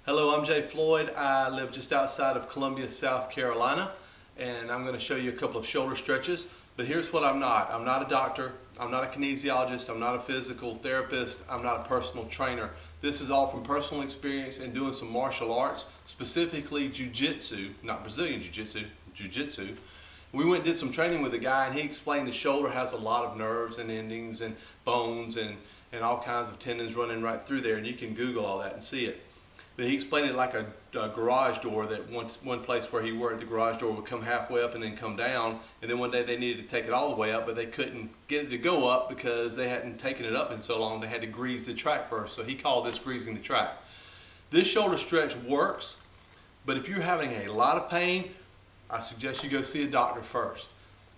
Hello, I'm Jay Floyd. I live just outside of Columbia, South Carolina, and I'm going to show you a couple of shoulder stretches. But here's what I'm not. I'm not a doctor. I'm not a kinesiologist. I'm not a physical therapist. I'm not a personal trainer. This is all from personal experience and doing some martial arts, specifically jiu-jitsu, not Brazilian jiu-jitsu, jiu-jitsu. We went and did some training with a guy, and he explained the shoulder has a lot of nerves and endings and bones and all kinds of tendons running right through there, and you can Google all that and see it. But he explained it like a garage door, that one place where he worked, the garage door would come halfway up and then come down, and then one day they needed to take it all the way up, but they couldn't get it to go up because they hadn't taken it up in so long. They had to grease the track first, so he called this greasing the track. This shoulder stretch works, but if you're having a lot of pain, I suggest you go see a doctor first.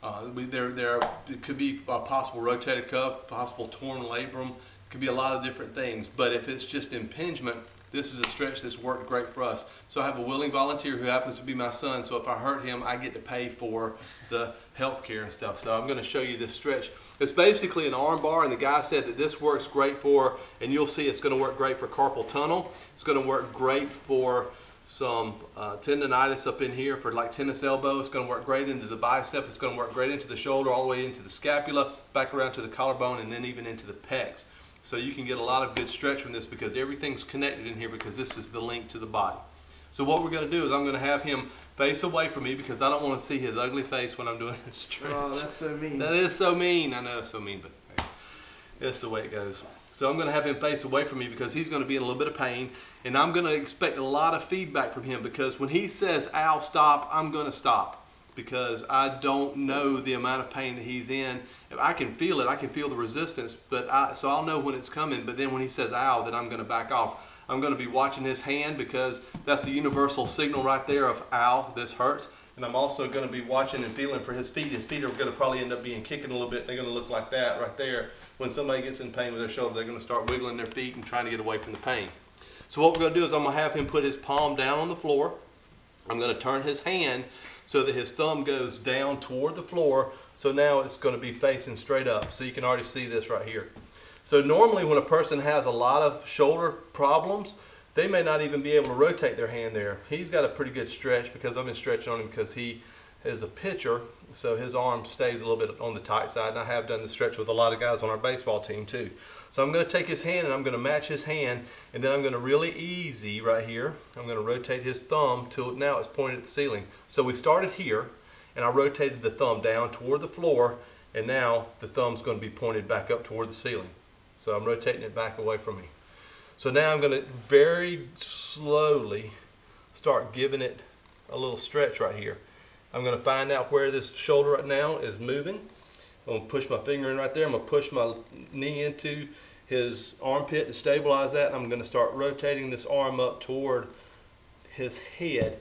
It could be a possible rotator cuff, possible torn labrum, it could be a lot of different things, but if it's just impingement, this is a stretch that's worked great for us. So I have a willing volunteer who happens to be my son, so if I hurt him, I get to pay for the health care and stuff. So I'm going to show you this stretch. It's basically an arm bar, and the guy said that this works great for, and you'll see it's going to work great for carpal tunnel. It's going to work great for some tendonitis up in here, for like tennis elbow. It's going to work great into the bicep. It's going to work great into the shoulder, all the way into the scapula, back around to the collarbone, and then even into the pecs. So you can get a lot of good stretch from this because everything's connected in here, because this is the link to the body. So what we're going to do is I'm going to have him face away from me because I don't want to see his ugly face when I'm doing this stretch. Oh, that's so mean. That is so mean. I know it's so mean, but hey, that's the way it goes. So I'm going to have him face away from me because he's going to be in a little bit of pain, and I'm going to expect a lot of feedback from him, because when he says, "Ow, stop," I'm going to stop, because I don't know the amount of pain that he's in. I can feel it, I can feel the resistance, so I'll know when it's coming. But then when he says "ow," then I'm going to back off. I'm going to be watching his hand, because that's the universal signal right there of "ow, this hurts." And I'm also going to be watching and feeling for his feet. His feet are going to probably end up being kicking a little bit. They're going to look like that right there. When somebody gets in pain with their shoulder, they're going to start wiggling their feet and trying to get away from the pain. So what we're going to do is I'm going to have him put his palm down on the floor. I'm going to turn his hand so that his thumb goes down toward the floor. So now it's going to be facing straight up. So you can already see this right here. So normally when a person has a lot of shoulder problems, they may not even be able to rotate their hand there. He's got a pretty good stretch because I've been stretching on him, because he is a pitcher, so his arm stays a little bit on the tight side, and I have done the stretch with a lot of guys on our baseball team too. So I'm going to take his hand and I'm going to match his hand, and then I'm going to really easy right here, I'm going to rotate his thumb till now it's pointed at the ceiling. So we started here, and I rotated the thumb down toward the floor, and now the thumb's going to be pointed back up toward the ceiling. So I'm rotating it back away from me. So now I'm going to very slowly start giving it a little stretch right here. I'm going to find out where this shoulder right now is moving. I'm going to push my finger in right there. I'm going to push my knee into his armpit to stabilize that. I'm going to start rotating this arm up toward his head.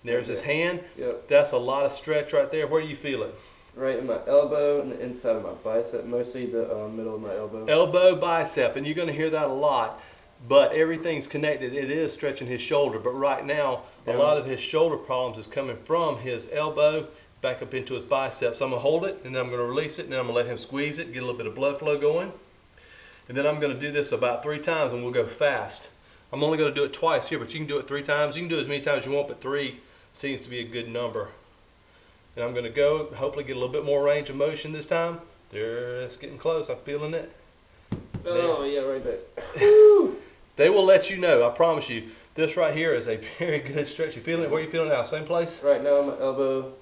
There's his hand. Yep. That's a lot of stretch right there. Where do you feel it? Right in my elbow and the inside of my bicep, mostly the middle of my elbow. Elbow, bicep, and you're going to hear that a lot. But everything's connected. It is stretching his shoulder. But right now, a lot of his shoulder problems is coming from his elbow back up into his biceps. So I'm going to hold it, and then I'm going to release it, and then I'm going to let him squeeze it, get a little bit of blood flow going. And then I'm going to do this about 3 times, and we'll go fast. I'm only going to do it twice here, but you can do it 3 times. You can do it as many times as you want, but 3 seems to be a good number. And I'm going to go, hopefully get a little bit more range of motion this time. There, it's getting close. I'm feeling it. Oh, yeah, right back. Woo! They will let you know, I promise you. This right here is a very good stretch. You feeling it? Where are you feeling it now? Same place? Right now, my elbow,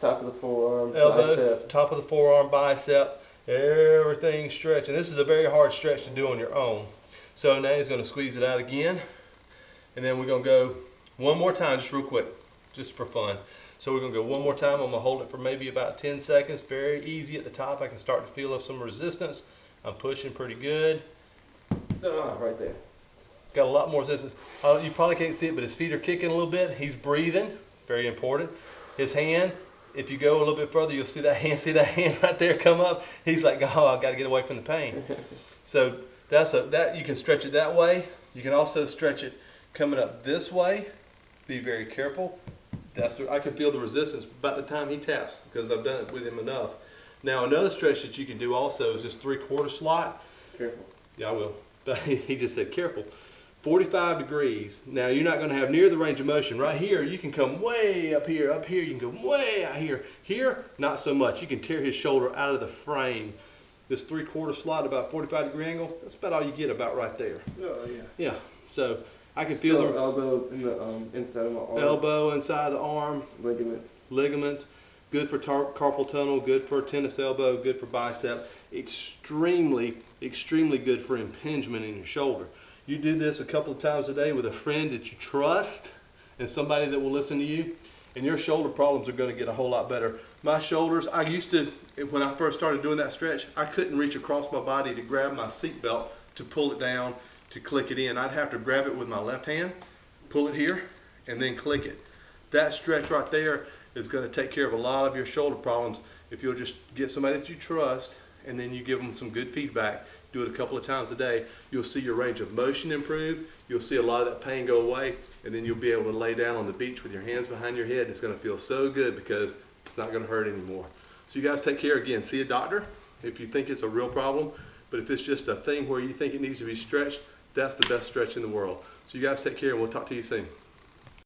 top of the forearm, elbow, bicep. Top of the forearm, bicep. Everything stretching. This is a very hard stretch to do on your own. So now he's going to squeeze it out again. And then we're going to go one more time, just real quick, just for fun. So we're going to go one more time. I'm going to hold it for maybe about 10 seconds. Very easy at the top. I can start to feel some resistance. I'm pushing pretty good. Right there. Got a lot more resistance. You probably can't see it, but his feet are kicking a little bit. He's breathing. Very important. His hand, if you go a little bit further, you'll see that hand right there come up. He's like, oh, I've got to get away from the pain. So you can stretch it that way. You can also stretch it coming up this way. Be very careful. I can feel the resistance about the time he taps, because I've done it with him enough. Now another stretch that you can do also is this 3/4 slot. Careful. Yeah, I will. But he just said careful. 45 degrees. Now you're not going to have near the range of motion. Right here, you can come way up here. Up here, you can go way out here. Here, not so much. You can tear his shoulder out of the frame. This 3/4 slot, about 45-degree angle, that's about all you get about right there. Oh, yeah. Yeah, so I can feel the elbow in the inside of my arm. elbow inside the arm. Ligaments. Good for carpal tunnel, good for tennis elbow, good for bicep. Extremely good for impingement in your shoulder. You do this a couple of times a day with a friend that you trust and somebody that will listen to you, and your shoulder problems are going to get a whole lot better. My shoulders, I used to, when I first started doing that stretch, I couldn't reach across my body to grab my seat belt to pull it down, to click it in. I'd have to grab it with my left hand, pull it here, and then click it. That stretch right there is going to take care of a lot of your shoulder problems if you'll just get somebody that you trust and then you give them some good feedback. Do it a couple of times a day. You'll see your range of motion improve. You'll see a lot of that pain go away, and then you'll be able to lay down on the beach with your hands behind your head. It's going to feel so good because it's not going to hurt anymore. So you guys take care. Again, see a doctor if you think it's a real problem, but if it's just a thing where you think it needs to be stretched, that's the best stretch in the world. So you guys take care, and we'll talk to you soon.